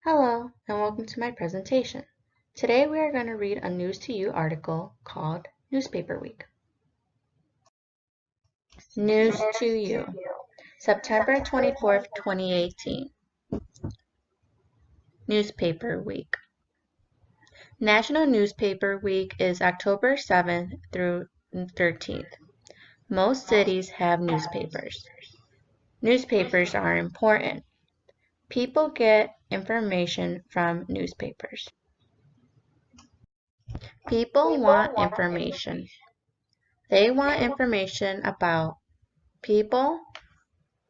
Hello, and welcome to my presentation. Today we are going to read a News to You article called Newspaper Week. News to You, September 24th, 2018. Newspaper Week. National Newspaper Week is October 7th through 13th. Most cities have newspapers. Newspapers are important. People get information from newspapers. People want information. They want information about people,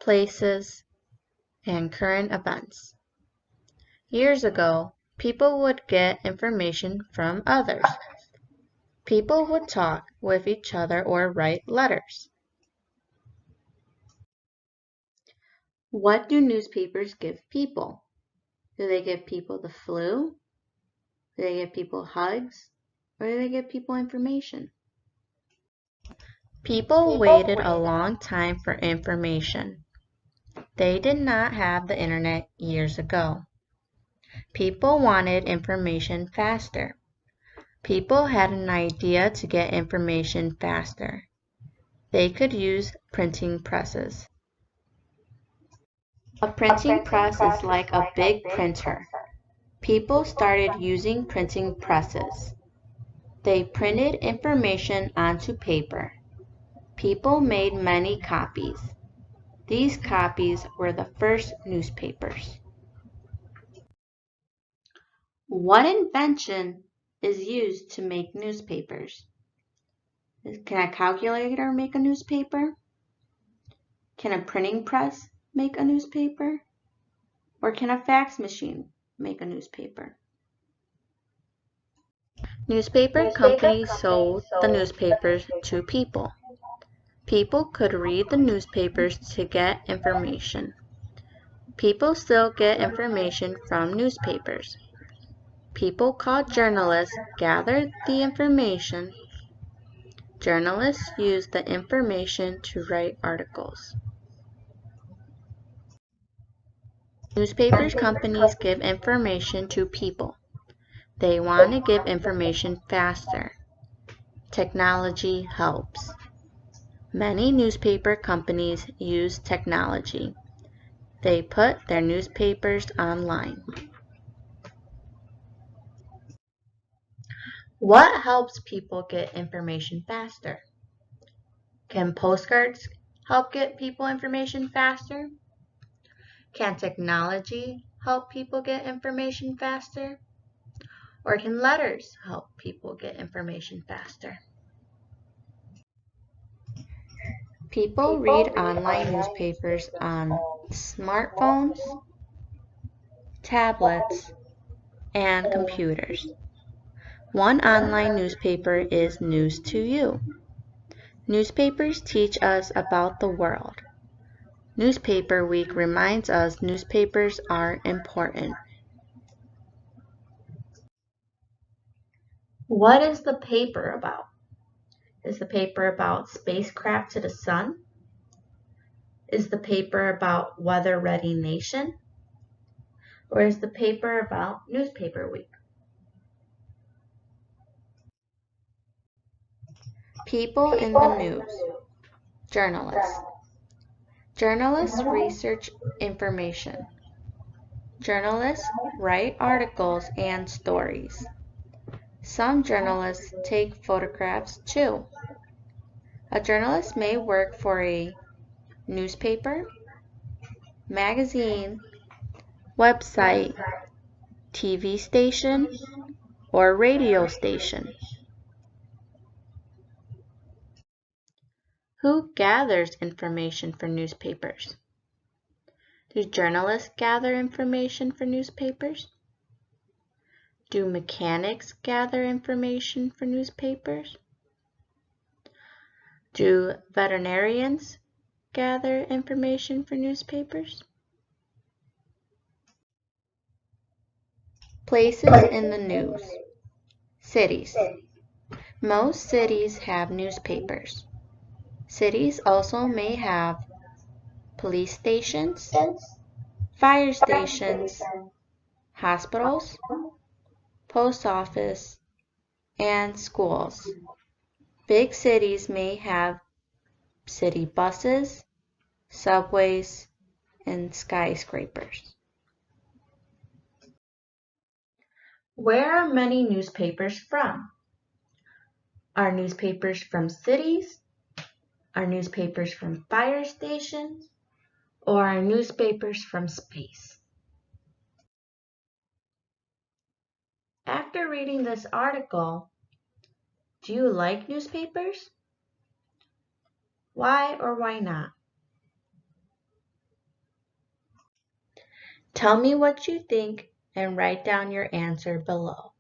places, and current events. Years ago, people would get information from others. People would talk with each other or write letters. What do newspapers give people? Do they give people the flu? Do they give people hugs? Or do they give people information? People waited a long time for information. They did not have the internet years ago. People wanted information faster. People had an idea to get information faster. They could use printing presses. A printing press is like a big printer. People started using printing presses. They printed information onto paper. People made many copies. These copies were the first newspapers. What invention is used to make newspapers? Can a calculator make a newspaper? Can a printing press make a newspaper? Or can a fax machine make a newspaper? Newspaper companies sold the newspapers to people. People could read the newspapers to get information. People still get information from newspapers. People called journalists gathered the information. Journalists use the information to write articles. Newspaper companies give information to people. They want to give information faster. Technology helps. Many newspaper companies use technology. They put their newspapers online. What helps people get information faster? Can postcards help get people information faster? Can technology help people get information faster? Or can letters help people get information faster? People read online newspapers on smartphones, tablets, and computers. One online newspaper is News to You. Newspapers teach us about the world. Newspaper Week reminds us newspapers are important. What is the paper about? Is the paper about spacecraft to the sun? Is the paper about Weather Ready Nation? Or is the paper about Newspaper Week? People in the news. Journalists. Journalists research information. Journalists write articles and stories. Some journalists take photographs too. A journalist may work for a newspaper, magazine, website, TV station, or radio station. Who gathers information for newspapers? Do journalists gather information for newspapers? Do mechanics gather information for newspapers? Do veterinarians gather information for newspapers? Places in the news. Cities. Most cities have newspapers. Cities also may have police stations, fire stations, hospitals, post office, and schools. Big cities may have city buses, subways, and skyscrapers. Where are many newspapers from? Are newspapers from cities? Are newspapers from fire stations? Or are newspapers from space? After reading this article, do you like newspapers? Why or why not? Tell me what you think and write down your answer below.